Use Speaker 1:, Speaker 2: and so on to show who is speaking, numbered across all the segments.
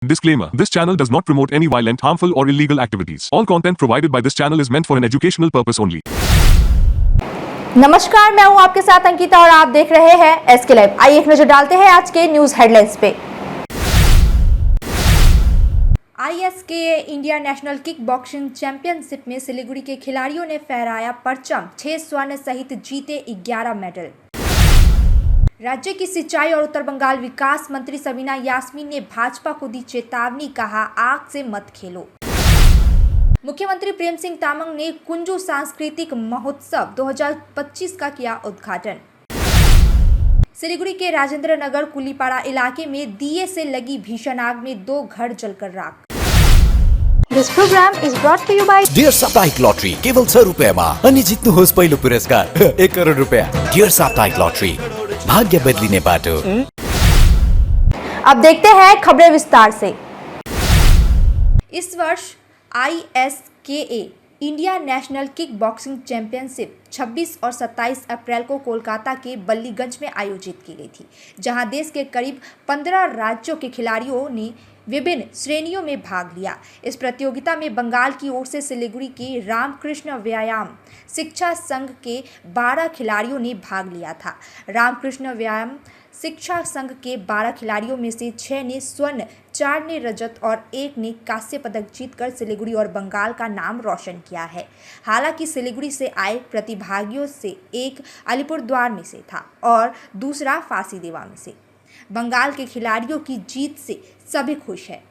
Speaker 1: Disclaimer: This channel does not promote any violent, harmful, or illegal activities. All content provided by this channel is meant for an educational purpose only.
Speaker 2: नमस्कार, मैं हूं आपके साथ अंकिता और आप देख रहे हैं एसके लाइव। आइए एक नजर डालते हैं आज के न्यूज हेडलाइंस पे। ISKA India national kick boxing championship में सिलीगुड़ी के खिलाड़ियों ने फहराया परचम, 6 स्वर्ण सहित जीते 11 मेडल। राज्य की सिंचाई और उत्तर बंगाल विकास मंत्री सबीना यास्मीन ने भाजपा को दी चेतावनी, कहा आग से मत खेलो। मुख्यमंत्री प्रेम सिंह तामंग ने कुंजू सांस्कृतिक महोत्सव 2025 का किया उद्घाटन। सिलीगुड़ी के राजेंद्र नगर कुलीपाड़ा इलाके में दिए से लगी भीषण आग में 2 घर जलकर राख। This program is brought to you by
Speaker 3: dear साप्ताहिक लॉटरी केवल 100 रुपैयाँमा अनि जित्नुहोस् पहिलो पुरस्कार 1 करोड रुपैयाँ। डियर साप्ताहिक लॉटरी, भाग्य बदलिने बाटो।
Speaker 2: अब देखते हैं खबरें विस्तार से। इस वर्ष ISKA India national kick boxing championship 26 और 27 अप्रैल को कोलकाता के बल्लीगंज में आयोजित की गई थी, जहां देश के करीब 15 राज्यों के खिलाड़ियों ने विभिन्न श्रेणियों में भाग लिया। इस प्रतियोगिता में बंगाल की ओर से सिलीगुड़ी के रामकृष्ण व्यायाम शिक्षा संघ के 12 खिलाड़ियों ने भाग लिया था। रामकृष्ण व्यायाम शिक्षा संघ के 12 खिलाड़ियों में से 6 ने स्वर्ण, 4 ने रजत और 1 ने कांस्य पदक जीतकर सिलीगुड़ी और बंगाल का नाम रोशन किया है। हालांकि सिलीगुड़ी से आए प्रतिभागियों से एक अलीपुरद्वार में से था और दूसरा फांसीदेवा में से। बंगाल के खिलाड़ियों की जीत से सभी खुश हैं।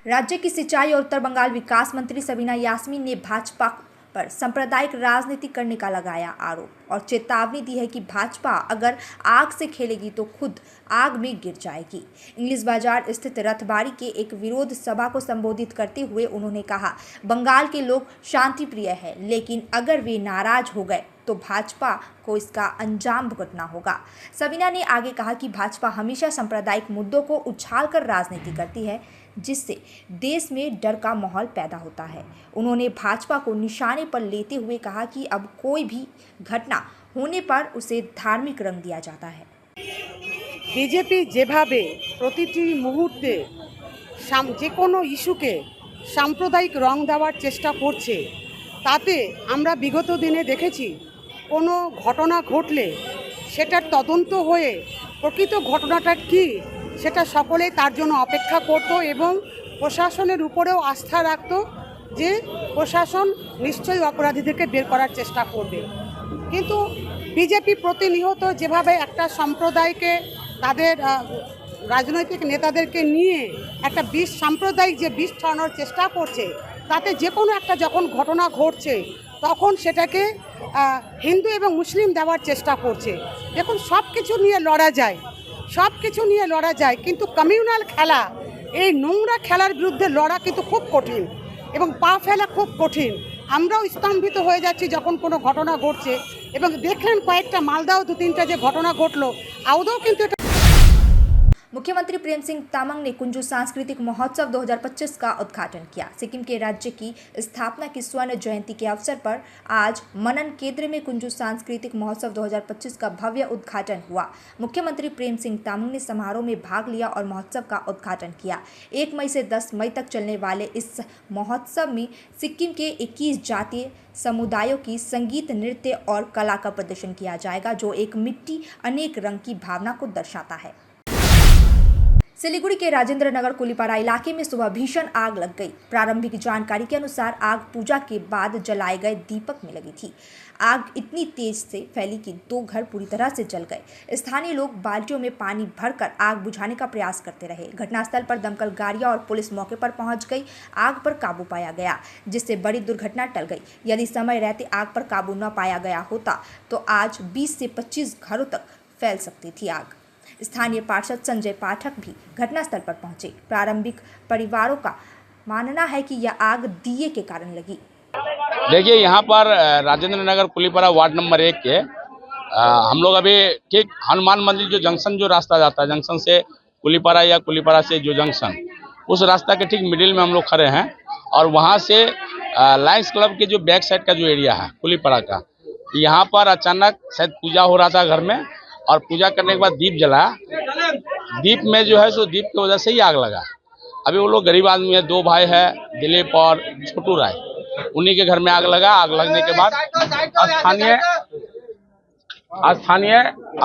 Speaker 2: राज्य की सिंचाई और उत्तर बंगाल विकास मंत्री सबीना यास्मीन ने भाजपा पर सांप्रदायिक राजनीति करने का लगाया आरोप और चेतावनी दी है कि भाजपा अगर आग से खेलेगी तो खुद आग में गिर जाएगी। इंग्लिश बाजार स्थित रथबाड़ी के एक विरोध सभा को संबोधित करते हुए उन्होंने कहा, बंगाल के लोग शांति प्रिय है, लेकिन अगर वे नाराज हो गए तो भाजपा को इसका अंजाम भुगतना होगा। सबीना ने आगे कहा कि भाजपा हमेशा सांप्रदायिक मुद्दों को उछालकर राजनीति करती है, जिससे देश में डर का माहौल पैदा होता है। उन्होंने भाजपा को निशाने पर लेते हुए कहा कि अब कोई भी घटना होने पर उसे धार्मिक रंग दिया जाता है।
Speaker 4: बीजेपी যেভাবে প্রতিটি মুহূর্তে যে কোনো ইস্যুকে সাম্প্রদায়িক রং দেওয়ার চেষ্টা করছে, তাতে আমরা বিগত দিনে দেখেছি কোনো ঘটনা ঘটলে সেটার তদন্ত হয়ে প্রকৃত ঘটনাটা কী সেটা সকলেই তার জন্য অপেক্ষা করত এবং প্রশাসনের উপরেও আস্থা রাখত যে প্রশাসন নিশ্চয়ই অপরাধীদেরকে বের করার চেষ্টা করবে। কিন্তু বিজেপি প্রতিনিয়ত যেভাবে একটা সম্প্রদায়কে তাদের রাজনৈতিক নেতাদেরকে নিয়ে একটা সাম্প্রদায়িক যে বিষ ছড়ানোর চেষ্টা করছে, তাতে যে কোনো একটা যখন ঘটনা ঘটছে তখন সেটাকে হিন্দু এবং মুসলিম দেওয়ার চেষ্টা করছে। দেখুন, সব কিছু নিয়ে লড়া যায়, কিন্তু কমিউনাল খেলা, এই নোংরা খেলার বিরুদ্ধে লড়া কিন্তু খুব কঠিন এবং পা ফেলা খুব কঠিন। আমরাও স্তম্ভিত হয়ে যাচ্ছি যখন কোনো ঘটনা ঘটছে এবং দেখলেন কয়েকটা মালদাও 2-3টা যে ঘটনা ঘটলো, আদৌ কিন্তু এটা।
Speaker 2: मुख्यमंत्री प्रेम सिंह तामंग ने कुंजू सांस्कृतिक महोत्सव 2025 का उद्घाटन किया। सिक्किम के राज्य की स्थापना की स्वर्ण जयंती के अवसर पर आज मनन केंद्र में कुंजू सांस्कृतिक महोत्सव 2025 का भव्य उद्घाटन हुआ। मुख्यमंत्री प्रेम सिंह तामंग ने समारोह में भाग लिया और महोत्सव का उद्घाटन किया। 1 मई से 10 मई तक चलने वाले इस महोत्सव में सिक्किम के 21 जातीय समुदायों की संगीत, नृत्य और कला का प्रदर्शन किया जाएगा, जो एक मिट्टी अनेक रंग की भावना को दर्शाता है। सिलीगुड़ी के राजेंद्र नगर कुलीपाड़ा इलाके में सुबह भीषण आग लग गई। प्रारंभिक जानकारी के अनुसार आग पूजा के बाद जलाए गए दीपक में लगी थी। आग इतनी तेज से फैली कि 2 घर पूरी तरह से जल गए। स्थानीय लोग बाल्टियों में पानी भरकर आग बुझाने का प्रयास करते रहे। घटनास्थल पर दमकल गाड़ियां और पुलिस मौके पर पहुंच गई। आग पर काबू पाया गया, जिससे बड़ी दुर्घटना टल गई। यदि समय रहते आग पर काबू न पाया गया होता तो आज 20 से 25 घरों तक फैल सकती थी आग। स्थानीय पार्षद संजय पाठक भी घटनास्थल पर पहुंचे। प्रारंभिक परिवारों का मानना है कि यह आग दिए के कारण लगी।
Speaker 5: देखिए, यहाँ पर राजेंद्र नगर कुलीपाड़ा वार्ड नंबर 1 के हम लोग अभी ठीक हनुमान मंदिर जो जंक्शन जो रास्ता जाता है, जंक्शन से कुलीपाड़ा या कुलीपाड़ा से जो जंक्शन, उस रास्ता के ठीक मिडिल में हम लोग खड़े हैं और वहाँ से लायंस क्लब के जो बैक साइड का जो एरिया है कुलीपाड़ा का, यहाँ पर अचानक शायद पूजा हो रहा था घर में और पूजा करने के बाद दीप जला दीप में जो है सो दीप की वजह से ही आग लगा। अभी वो लोग गरीब आदमी है, 2 भाई है, दिलीप और छोटू राय, उन्हीं के घर में आग लगा। आग लगने के बाद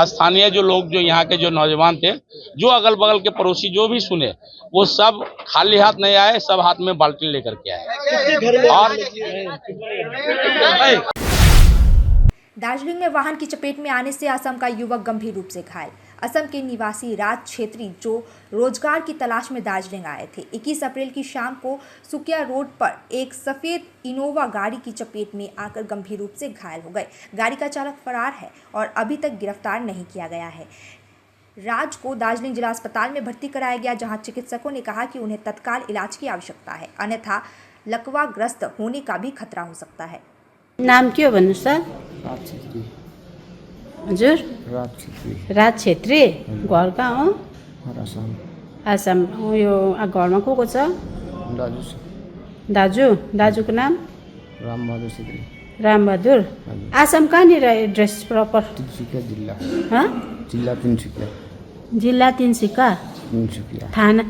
Speaker 5: स्थानीय जो लोग, जो यहाँ के जो नौजवान थे, जो अगल बगल के पड़ोसी जो भी सुने, वो सब खाली हाथ नहीं आए, सब हाथ में बाल्टी लेकर के आए। और
Speaker 2: दार्जिलिंग में वाहन की चपेट में आने से असम का युवक गंभीर रूप से घायल। असम के निवासी राज छेत्री जो रोजगार की तलाश में दार्जिलिंग आए थे, 21 अप्रैल की शाम को सुकिया रोड पर एक सफेद इनोवा गाड़ी की चपेट में आकर गंभीर रूप से घायल हो गए। गाड़ी का चालक फरार है और अभी तक गिरफ्तार नहीं किया गया है। राज को दार्जिलिंग जिला अस्पताल में भर्ती कराया गया, जहां चिकित्सकों ने कहा कि उन्हें तत्काल इलाज की आवश्यकता है, अन्यथा लकवाग्रस्त होने का भी खतरा हो सकता है।
Speaker 6: नाम के हो भन्नुहोस् त? हजुर राज छेत्री। घर कहाँ हो? आसाम। यो घरमा को छ? दाजुको नाम? रामबहादुर। आसाम कहाँनिर एड्रेस प्रपर? जिल्ला तिनसुकिया। थाना?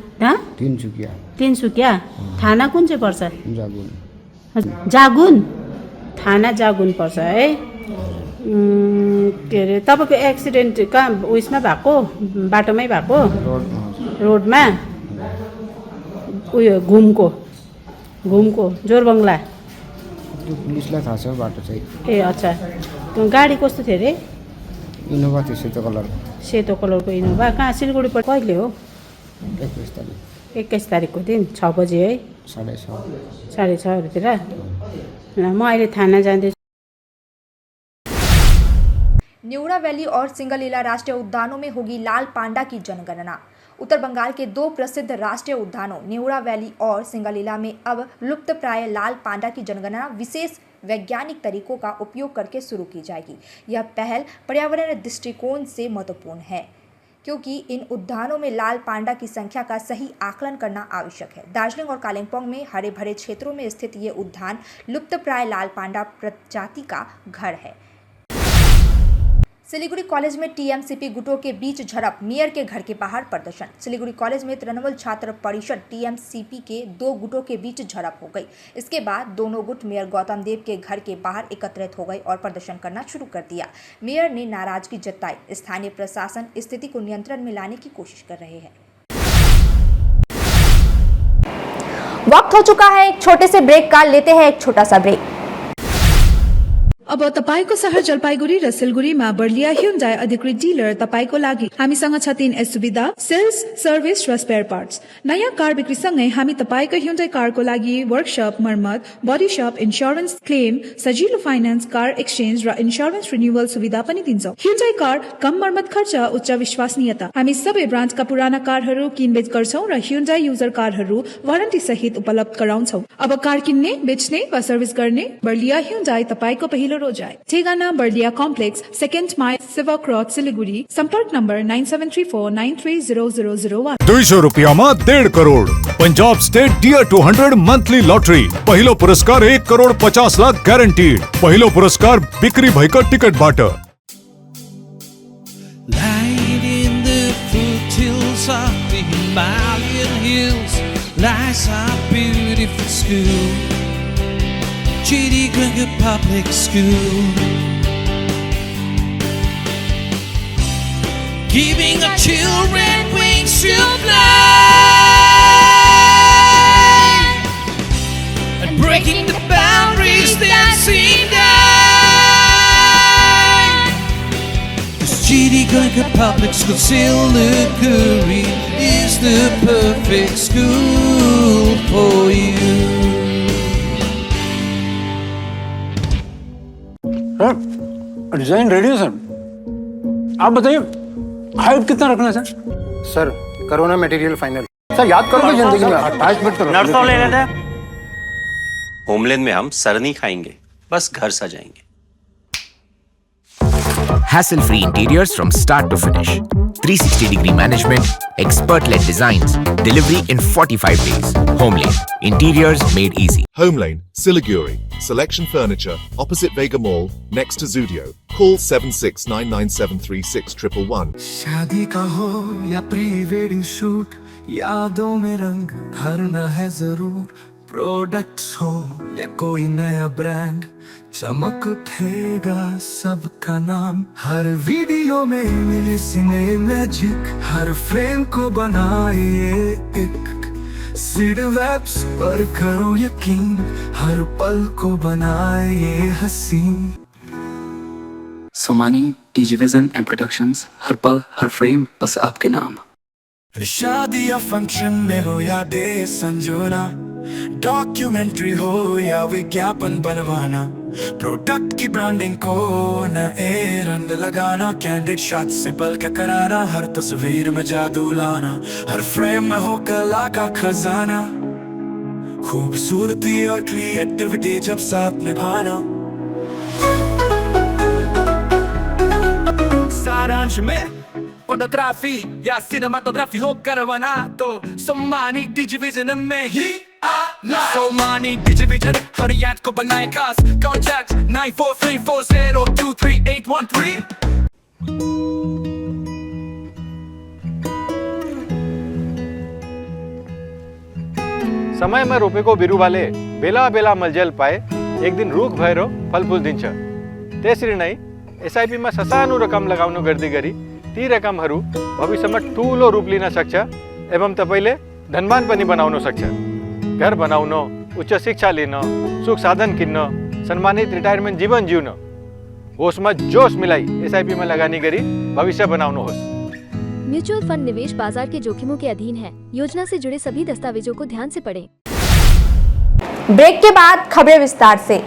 Speaker 6: तिनसुकिया। थाना कुन चाहिँ पर्छ? जागुन। थाना जागुन पर्छ है। के अरे तपाईँको एक्सिडेन्ट कहाँ उयसमा भएको? बाटोमै भएको? रोडमा? उयो घुमको जोरबङ्गला?
Speaker 7: पुलिसलाई थाहा छ बाटो चाहिँ।
Speaker 6: ए अच्छा। गाडी कस्तो थियो अरे?
Speaker 7: इनोभा थियो, सेतो कलर।
Speaker 6: सेतो कलरको इनोभा। कहाँ सिलगढी पर कहिले हो? 21 तारिकको दिन 6 बजे है? 6:30तिर। म अहिले थाना जाँदैछु।
Speaker 2: न्यूरा वैली और सिंगलीला राष्ट्रीय उद्यानों में होगी लाल पांडा की जनगणना। उत्तर बंगाल के 2 प्रसिद्ध राष्ट्रीय उद्यानों न्यूरा वैली और सिंगलीला में अब लुप्तप्राय लाल पांडा की जनगणना विशेष वैज्ञानिक तरीकों का उपयोग करके शुरू की जाएगी। यह पहल पर्यावरण दृष्टिकोण से महत्वपूर्ण है, क्योंकि इन उद्यानों में लाल पांडा की संख्या का सही आकलन करना आवश्यक है। दार्जिलिंग और कालिम्पोंग में हरे भरे क्षेत्रों में स्थित ये उद्यान लुप्तप्राय लाल पांडा प्रजाति का घर है। सिलीगुड़ी कॉलेज में टीएमसीपी गुटों के बीच झड़प, मेयर के घर के बाहर प्रदर्शन। सिलीगुड़ी कॉलेज में तृणमूल छात्र परिषद टीएमसीपी के 2 गुटों के बीच झड़प हो गई। इसके बाद दोनों गुट मेयर गौतम देव के घर के बाहर एकत्रित हो गए और प्रदर्शन करना शुरू कर दिया। मेयर ने नाराजगी जताई। स्थानीय प्रशासन स्थिति को नियंत्रण में लाने की कोशिश कर रहे हैं। वक्त हो चुका है एक छोटे से ब्रेक का, लेते हैं एक छोटा सा ब्रेक।
Speaker 8: अब तपाईको शहर जलपाइगुडी र सिलगुडीमा बर्लिया ह्युन्डाई अधिकृत डिलर तपाईको लागि। हामीसँग छ 3 सुविधा: सेल्स, सर्भिस र स्पेयर पार्ट्स। नयाँ कार बिक्रीसँगै हामी तपाईको ह्युन्डाई कारको लागि वर्कशप, मर्मत, बडी शप, इन्स्योरेन्स क्लेम, सजिलो फाइनान्स, कार एक्सचेन्ज र इन्स्योरेन्स रिन्युअल सुविधा पनि दिन्छौं। ह्युन्डाई कार कम मर्मत खर्च, उच्च विश्वसनीयता। हामी सबै ब्रान्डका पुराना कारहरू किनबेच गर्छौं र ह्युन्डाई युजर कारहरू वारन्टी सहित उपलब्ध गराउँछौं। अब कार किन्ने, बेच्ने वा सर्भिस गर्ने बर्लिया ह्युन्डाई तपाईको पहिलो रोजाइ। ठेगाना बर्लिया complex, 2nd mile, silver cross, Siliguri. संपर्क नंबर 9734930001।
Speaker 9: 200 रुपयामा 1.5 crore. Punjab state dear 200 monthly lottery. पहिलो पुरस्कार 1 करोड़ 50 लाख ग्यारेन्टीड। पहिलो पुरस्कार बिक्री भएका टिकटबाट।
Speaker 10: Light in the foothills of the Himalayan hills lies our beautiful school, Chidi Gringa Public School, giving our children wings to fly and breaking the boundaries that seem done. Cause Chidi Gringa Public School, Siliguri is the perfect school for you.
Speaker 7: Design ready है sir. आप बताइए height कितना रखना है sir? Sir corona material final. Sir याद करो तो जिंदगी में अटैचमेंट तो नर्सों ले लेते हैं।
Speaker 11: होमलैंड में हम सर नहीं खाएंगे, बस घर सजाएंगे।
Speaker 12: Hassle-free interiors from start to finish. 360-degree management,
Speaker 3: expert-led designs, delivery in 45 days. Homelane, interiors made easy.
Speaker 9: Homelane, Siliguri. Selection Furniture, opposite Vega Mall, next to Zudio. Call 7699736111.
Speaker 10: शादी का हो या प्री वेडिंग शूट, यादों में रंग भरना है जरूर। प्रोडक्ट्स हो या कोई नया ब्रांड, चमक उठेगा सबका नाम। हर वीडियो में मिले सिने मैजिक, हर फ्रेम को बनाए एक। सीड वेब्स पर करो यकीन, हर पल को बनाए ये हसीन।
Speaker 12: सोमानी, डिजिविजन एंड प्रोडक्शंस, हर पल हर फ्रेम बस आपके नाम।
Speaker 10: शादी या फंक्शन में हो या डे संजोना, डॉक्यूमेंट्री हो या विज्ञापन बनवाना, प्रोडक्ट की ब्रांडिंग को नए रंग लगाना। कैंडिड शॉट से पल के कराना, हर तस्वीर में जादू लाना, हर फ्रेम में हो कला का खजाना। खूबसूरती और क्रिएटिविटी जब साथ निभाना। सारांश में फोटोग्राफी या सिनेमाटोग्राफी हो करवाना तो सोमानी डिजिविजन में ही आना। सोमानी डिजिविजन हर याद को बनाए खास। कॉन्टैक्ट 9434023813।
Speaker 7: समय में रोपे को बिरु वाले बेला बेला मलजल पाए, एक दिन रूख भैरो फल फूल दिन्छ। त्यसरी नै एसआईपी में ससानो रकम लगाउनु गर्दै गरी ती रकमहरू भविष्यमा ठूलो रूप लिन सक्छ एवं तपाईले धनवान पनि बनाउन सक्छ। घर बनाउन, उच्च शिक्षा लिन, सुख साधन किन्न, सम्मानित रिटायरमेन्ट जीवन जिउन, होसमा जोश मिलाई एसआईपी में लगानी गरी भविष्य बनाउनुहोस्।
Speaker 13: म्यूचुअल फंड निवेश बाजार के जोखिमों के अधीन है। योजना से जुड़े सभी दस्तावेजों को ध्यान से पढ़ें।
Speaker 2: ब्रेक के बाद खबरें विस्तार से।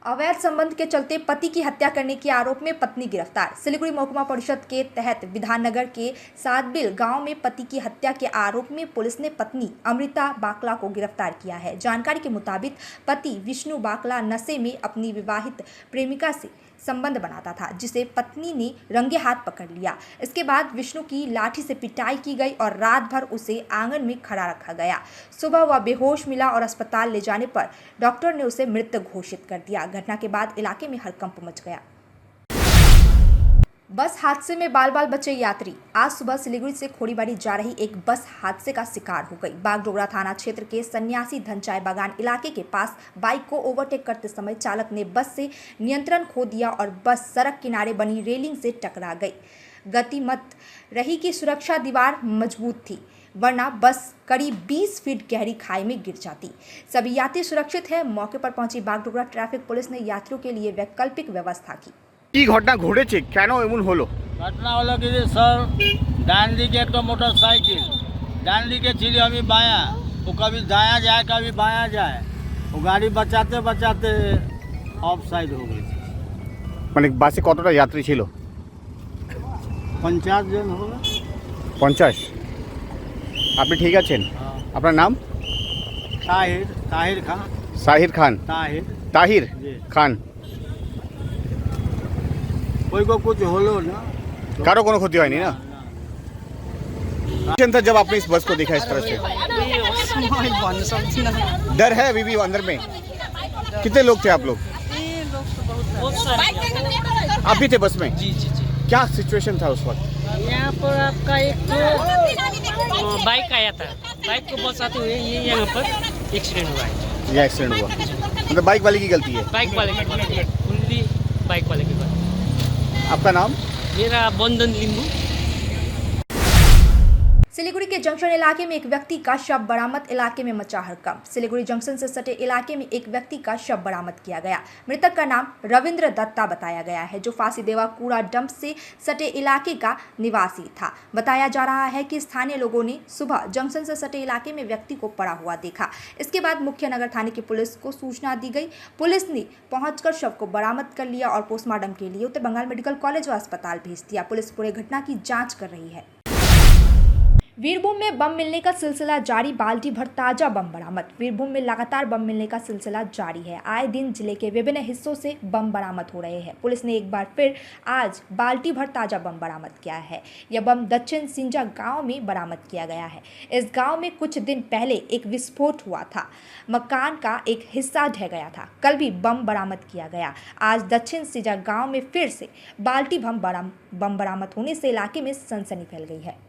Speaker 2: अवैध संबंध के चलते पति की हत्या करने के आरोप में पत्नी गिरफ्तार। सिलीगुड़ी महकुमा परिषद के तहत विधाननगर के सातबिल गांव में पति की हत्या के आरोप में पुलिस ने पत्नी अमृता बाकला को गिरफ्तार किया है। जानकारी के मुताबिक पति विष्णु बाकला नशे में अपनी विवाहित प्रेमिका से संबंध बनाता था, जिसे पत्नी ने रंगे हाथ पकड़ लिया। इसके बाद विष्णु की लाठी से पिटाई की गई और रात भर उसे आंगन में खड़ा रखा गया। सुबह वह बेहोश मिला और अस्पताल ले जाने पर डॉक्टर ने उसे मृत घोषित कर दिया। घटना के बाद इलाके में हड़कंप मच गया। बस हादसे में बाल बाल बचे यात्री। आज सुबह सिलीगुड़ी से खोड़ीबाड़ी जा रही एक बस हादसे का शिकार हो गई। बागडोगरा थाना क्षेत्र के सन्यासी धनचाय बागान इलाके के पास बाइक को ओवरटेक करते समय चालक ने बस से नियंत्रण खो दिया और बस सड़क किनारे बनी रेलिंग से टकरा गई। गतिमत रही कि सुरक्षा दीवार मजबूत थी, वरना बस करीब 20 फीट गहरी खाई में गिर जाती। सभी यात्री सुरक्षित हैं। मौके पर पहुंची बागडोगरा ट्रैफिक पुलिस ने यात्रियों के लिए वैकल्पिक व्यवस्था की।
Speaker 7: কি ঘটনা ঘটেছে, কেন এমন হলো?
Speaker 14: घटना হলো कि सर डान दिखे एक तो मोटरसाइकिल, डान दिखे छिड़ी हमें बाया, वो कभी दाया जाए कभी बाया जाए, वो गाड़ी बचाते बचाते ऑफ साइड हो गई।
Speaker 7: মানে বাসে কতটা যাত্রী ছিল?
Speaker 14: 50 জন হবে।
Speaker 7: 50। আপনি ঠিক আছেন? আপনার নাম?
Speaker 14: ताहिर खान।
Speaker 7: साहिर खान। ताहिर खान।
Speaker 14: कोई को कुछ होलो ना,
Speaker 7: कारो कोनो क्षति হয়নি না? था जब आपने इस बस को देखा इस तरह से? डर है अभी भी अंदर में? कितने लोग थे आप लोग? आप भी थे बस में?
Speaker 15: जी जी जी।
Speaker 7: क्या सिचुएशन था उस वक्त?
Speaker 15: यहाँ पर आपका एक बाइक आया था, बाइक को बचाते हुए ये यहाँ पर एक्सीडेंट हुआ है।
Speaker 7: ये एक्सीडेंट हुआ मतलब बाइक वाले की गलती है?
Speaker 15: बाइक वाले की, ओनली बाइक वाले की बात।
Speaker 7: आपका नाम?
Speaker 15: मेरा बंदन लिंबू।
Speaker 2: सिलीगुड़ी के जंक्शन इलाके में एक व्यक्ति का शव बरामद। इलाके में मचा हड़कंप। सिलीगुड़ी जंक्शन से सटे इलाके में एक व्यक्ति का शव बरामद किया गया। मृतक का नाम रविंद्र दत्ता बताया गया है, जो फांसीदेवा कूड़ा डंप से सटे इलाके का निवासी था। बताया जा रहा है कि स्थानीय लोगों ने सुबह जंक्शन से सटे इलाके में व्यक्ति को पड़ा हुआ देखा। इसके बाद मुख्य नगर थाने की पुलिस को सूचना दी गई। पुलिस ने पहुंचकर शव को बरामद कर लिया और पोस्टमार्टम के लिए उत्तर बंगाल मेडिकल कॉलेज व अस्पताल भेज दिया। पुलिस पूरे घटना की जाँच कर रही है। वीरभूम में बम मिलने का सिलसिला जारी, बाल्टी भर ताजा बम बरामद। वीरभूम में लगातार बम मिलने का सिलसिला जारी है। आए दिन जिले के विभिन्न हिस्सों से बम बरामद हो रहे हैं। पुलिस ने एक बार फिर आज बाल्टी भर ताजा बम बरामद किया है। यह बम दक्षिण सिंजा गांव में बरामद किया गया है। इस गांव में कुछ दिन पहले एक विस्फोट हुआ था, मकान का एक हिस्सा ढह गया था। कल भी बम बरामद किया गया। आज दक्षिण सिंजा गांव में फिर से बाल्टी बम बरामद होने से इलाके में सनसनी फैल गई है।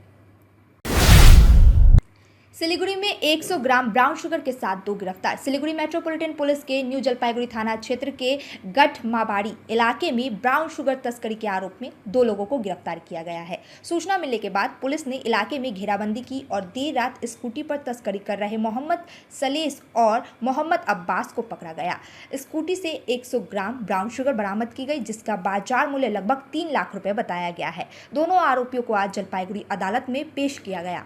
Speaker 2: सिलीगुड़ी में 100 ग्राम ब्राउन शुगर के साथ 2 गिरफ्तार। सिलीगुड़ी मेट्रोपॉलिटन पुलिस के न्यू जलपाईगुड़ी थाना क्षेत्र के गठमाबाड़ी इलाके में ब्राउन शुगर तस्करी के आरोप में 2 लोगों को गिरफ्तार किया गया है। सूचना मिलने के बाद पुलिस ने इलाके में घेराबंदी की और देर रात स्कूटी पर तस्करी कर रहे मोहम्मद सलेस और मोहम्मद अब्बास को पकड़ा गया। स्कूटी से 100 ग्राम ब्राउन शुगर बरामद की गई, जिसका बाजार मूल्य लगभग 3 लाख रुपए बताया गया है। दोनों आरोपियों को आज जलपाईगुड़ी अदालत में पेश किया गया।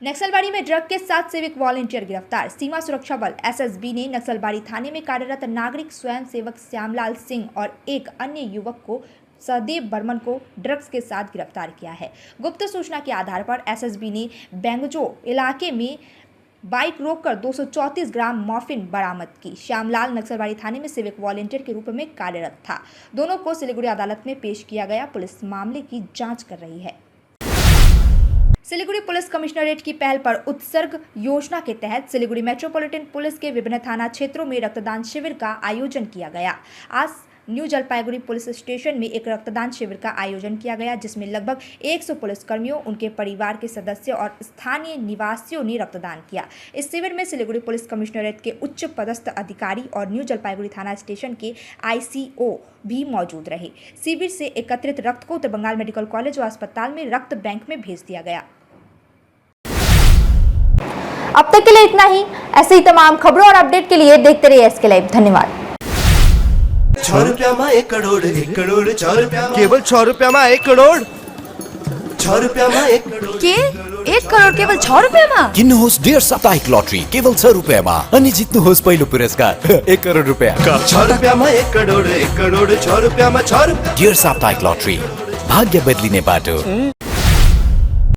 Speaker 2: नक्सलबाड़ी में ड्रग के साथ सिविक वॉलंटियर गिरफ्तार। सीमा सुरक्षा बल एसएसबी ने नक्सलबाड़ी थाने में कार्यरत नागरिक स्वयं सेवक श्यामलाल सिंह और एक अन्य युवक को सहदेव बर्मन को ड्रग्स के साथ गिरफ्तार किया है। गुप्त सूचना के आधार पर एसएसबी ने बेंगजो इलाके में बाइक रोककर 234 ग्राम मॉर्फिन बरामद की। श्यामलाल नक्सलबाड़ी थाने में सिविक वॉलंटियर के रूप में कार्यरत था। दोनों को सिलीगुड़ी अदालत में पेश किया गया। पुलिस मामले की जांच कर रही है। सिलीगुड़ी पुलिस कमिश्नरेट की पहल पर उत्सर्ग योजना के तहत सिलीगुड़ी मेट्रोपॉलिटन पुलिस के विभिन्न थाना क्षेत्रों में रक्तदान शिविर का आयोजन किया गया। आज न्यू जलपाईगुड़ी पुलिस स्टेशन में एक रक्तदान शिविर का आयोजन किया गया, जिसमें लगभग 100 पुलिसकर्मियों, उनके परिवार के सदस्य और स्थानीय निवासियों ने रक्तदान किया। इस शिविर में सिलीगुड़ी पुलिस कमिश्नरेट के उच्च पदस्थ अधिकारी और न्यू जलपाईगुड़ी थाना स्टेशन के आईसीओ भी मौजूद रहे। शिविर से एकत्रित रक्त को उत्तर बंगाल मेडिकल कॉलेज और अस्पताल में रक्त बैंक में भेज दिया गया। अब तक के लिए इतना ही। ऐसे ही तमाम खबरों और अपडेट के लिए देखते रहिए एसके लाइव। धन्यवाद।
Speaker 16: 6 रुपया में 1 करोड़, 1 करोड़ 6 रुपया में।
Speaker 17: केवल 6 रुपया में 1 करोड़।
Speaker 16: 6 रुपया में 1 करोड़
Speaker 18: के 1 करोड़ केवल 6 रुपयामा?
Speaker 3: किन्नुहोस् डेढ साप्ताहिक लटरी केवल 6 रुपैयाँमा अनि जित्नुहोस् पहिलो पुरस्कार 1 करोड रुपैयाँ।
Speaker 16: 6 रुपयामा 1 करोड़, 1 करोड़ 6 रुपयामा 6 रुपया।
Speaker 3: डेढ साप्ताहिक लटरी, भाग्य बदलिने बाटो।